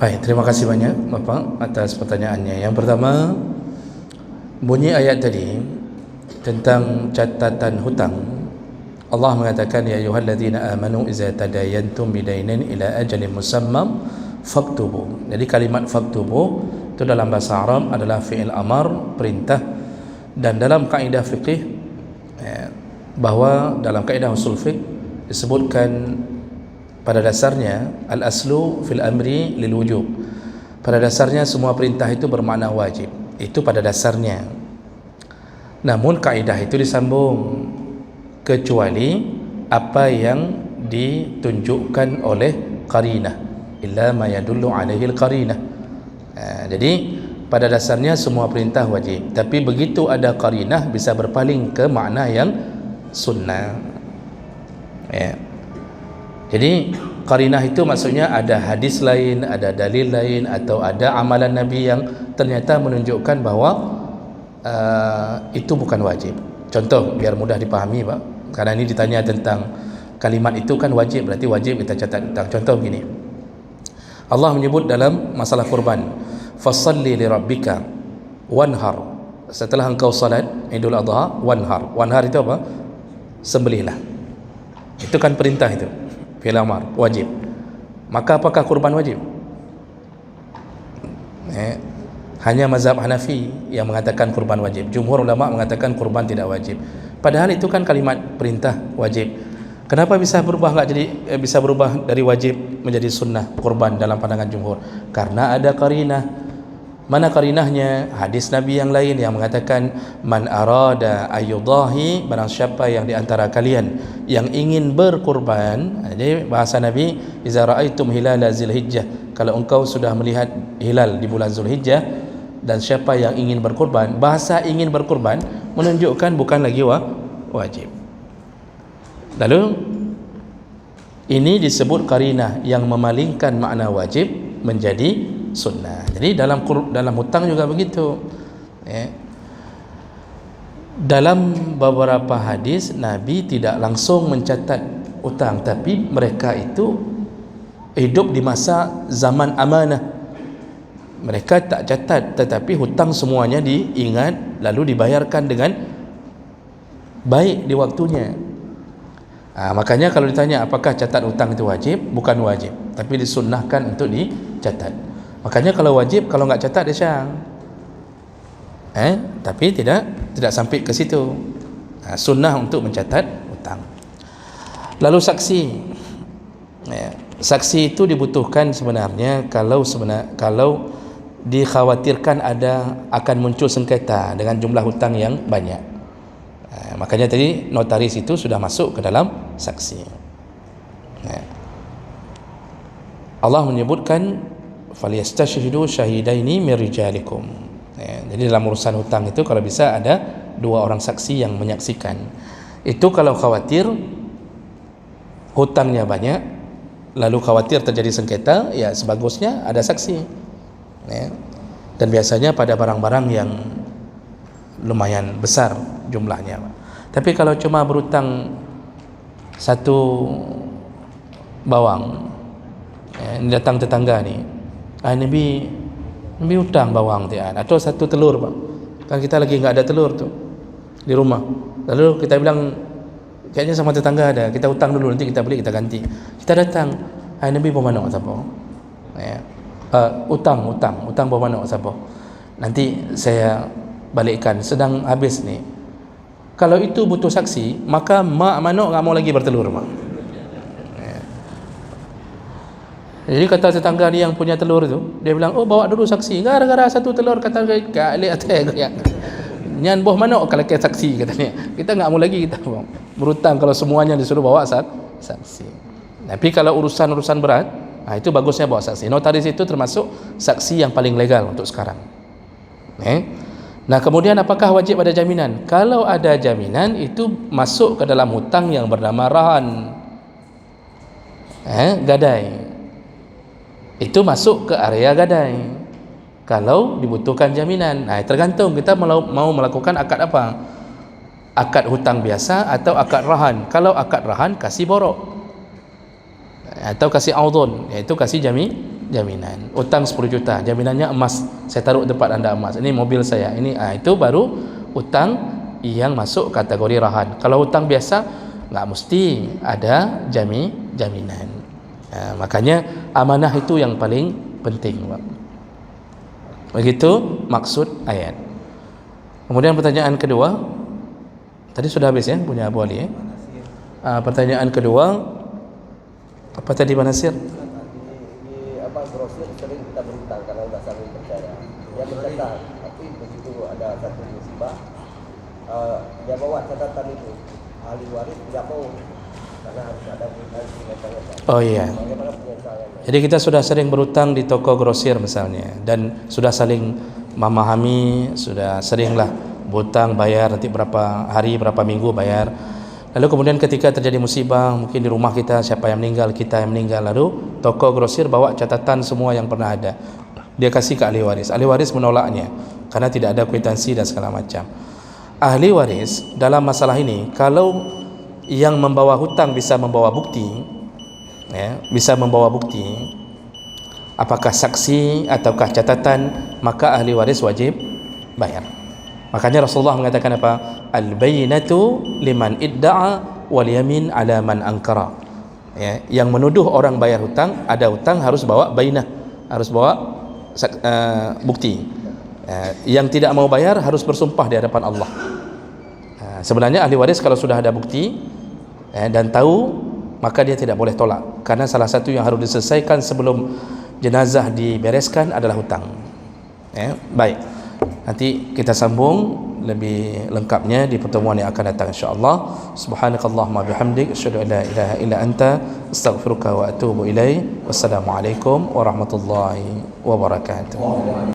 Baik, terima kasih banyak Bapak atas pertanyaannya. Yang pertama, bunyi ayat tadi tentang catatan hutang. Allah mengatakan, ya ayyuhalladzina amanu iza tadayantum bidainin ila ajalin musammam faktubu. Jadi kalimat faktubu itu dalam bahasa Arab adalah fi'il amar, perintah, dan dalam kaidah fikih bahawa dalam kaidah usul fiqh disebutkan pada dasarnya al-aslu fil amri lil wujub. Pada dasarnya semua perintah itu bermakna wajib. Itu pada dasarnya. Namun kaidah itu disambung kecuali apa yang ditunjukkan oleh qarinah, illa ma yadullu alaihi al-qarinah. Jadi pada dasarnya semua perintah wajib, tapi begitu ada qarinah bisa berpaling ke makna yang sunnah. Jadi qarinah itu maksudnya ada hadis lain, ada dalil lain, atau ada amalan Nabi yang ternyata menunjukkan bahawa itu bukan wajib. Contoh biar mudah dipahami Pak, karena ini ditanya tentang kalimat itu kan wajib, berarti wajib kita catat hutang. Contoh begini, Allah menyebut dalam masalah kurban, fasalli li rabbika wanhar. Setelah engkau salat Idul Adha, wanhar. Wanhar itu apa? Sembelihlah. Itu kan perintah itu, fi'il amar, wajib. Maka apakah kurban wajib? Hanya mazhab Hanafi yang mengatakan kurban wajib. Jumhur ulama mengatakan kurban tidak wajib. Padahal itu kan kalimat perintah wajib. Kenapa bisa berubah bisa berubah dari wajib menjadi sunnah kurban dalam pandangan jumhur? Karena ada qarinah. Mana qarinahnya? Hadis Nabi yang lain yang mengatakan man arada ayyudahi, barang siapa yang di antara kalian yang ingin berkurban. Jadi bahasa Nabi, iza raaitum hilala Zulhijjah, kalau engkau sudah melihat hilal di bulan Zulhijjah, dan siapa yang ingin berkurban, bahasa ingin berkurban menunjukkan bukan lagi wajib. Lalu ini disebut qarinah yang memalingkan makna wajib menjadi sunnah. Jadi dalam hutang juga begitu. Dalam beberapa hadis Nabi tidak langsung mencatat hutang, tapi mereka itu hidup di masa zaman amanah. Mereka tak catat, tetapi hutang semuanya diingat lalu dibayarkan dengan baik di waktunya. Makanya kalau ditanya apakah catat hutang itu wajib, bukan wajib, tapi disunnahkan untuk dicatat. Makanya kalau wajib, kalau nggak catat dia syang. Tapi tidak sampai ke situ. Sunnah untuk mencatat hutang. Lalu saksi. Saksi itu dibutuhkan sebenarnya kalau dikhawatirkan akan muncul sengketa dengan jumlah hutang yang banyak. Makanya tadi notaris itu sudah masuk ke dalam saksi. Allah menyebutkan falyastashhidu syahidaini min rijalikum. Jadi dalam urusan hutang itu kalau bisa ada 2 orang saksi yang menyaksikan. Itu kalau khawatir hutangnya banyak, lalu khawatir terjadi sengketa, ya sebagusnya ada saksi. Dan biasanya pada barang-barang yang lumayan besar jumlahnya. Tapi kalau cuma berhutang 1 bawang, datang tetangga ni, Nabi hutang bawang tian, atau 1 telur Pak, kan kita lagi enggak ada telur tu di rumah, lalu kita bilang kayaknya sama tetangga ada, kita hutang dulu, nanti kita beli kita ganti. Kita datang, Nabi bawa mana siapa? Hutang bawa mana siapa? Nanti saya balikkan, sedang habis ni. Kalau itu butuh saksi, maka mak manok enggak mau lagi bertelur Mak. Jadi kata tetangga ni yang punya telur tu, dia bilang, oh bawa dulu saksi, gara-gara 1 telur kata kali atas nyan boh manok kalau ke saksi katanya. Kita enggak mau lagi kita berhutang kalau semuanya disuruh bawa saksi. Tapi kalau urusan berat, itu bagusnya bawa saksi. Notaris itu termasuk saksi yang paling legal untuk sekarang. Nah kemudian apakah wajib ada jaminan? Kalau ada jaminan itu masuk ke dalam hutang yang bernama rahan, gadai. Itu masuk ke area gadai kalau dibutuhkan jaminan. Tergantung kita mau melakukan akad apa, akad hutang biasa atau akad rahan. Kalau akad rahan kasih borok atau kasih audun, iaitu kasih jaminan. Hutang 10 juta, jaminannya emas. Saya taruh tempat anda emas. Ini mobil saya. Ini itu baru hutang yang masuk kategori rahan. Kalau hutang biasa enggak mesti ada jaminan. Makanya amanah itu yang paling penting. Begitu maksud ayat. Kemudian pertanyaan kedua, tadi sudah habis ya punya Abu Ali ya. Pertanyaan kedua, apa tadi Pak Nasir? Di apa grosir sering kita berhutang karena sudah saling percaya. Dia mencatat, tapi begitu ada satu musibah, dia bawa catatan itu. Ahli waris tidak mau karena harus ada berhutang. Oh iya. Bagaimana penyelesaiannya? Jadi kita sudah sering berhutang di toko grosir misalnya, dan sudah saling memahami, sudah seringlah berhutang bayar nanti berapa hari, berapa minggu bayar. Lalu kemudian ketika terjadi musibah, mungkin di rumah kita siapa yang meninggal, kita yang meninggal, lalu toko grosir bawa catatan semua yang pernah ada. Dia kasih ke ahli waris. Ahli waris menolaknya karena tidak ada kwitansi dan segala macam. Ahli waris dalam masalah ini, kalau yang membawa hutang bisa membawa bukti, ya, bisa membawa bukti, apakah saksi ataukah catatan, maka ahli waris wajib bayar. Makanya Rasulullah mengatakan apa? Al-bayyinatu liman idda'a wal yamin ala man ankara. Ya, yang menuduh orang bayar hutang, ada hutang harus bawa bainah, harus bawa bukti. Yang tidak mau bayar harus bersumpah di hadapan Allah. Sebenarnya ahli waris kalau sudah ada bukti dan tahu, maka dia tidak boleh tolak, karena salah satu yang harus diselesaikan sebelum jenazah dibereskan adalah hutang. Baik, nanti kita sambung lebih lengkapnya di pertemuan yang akan datang insyaallah. Subhanakallahumma bihamdik asyhadu an la ilaha illa anta astaghfiruka wa atubu ilaik. Wassalamualaikum warahmatullahi wabarakatuh.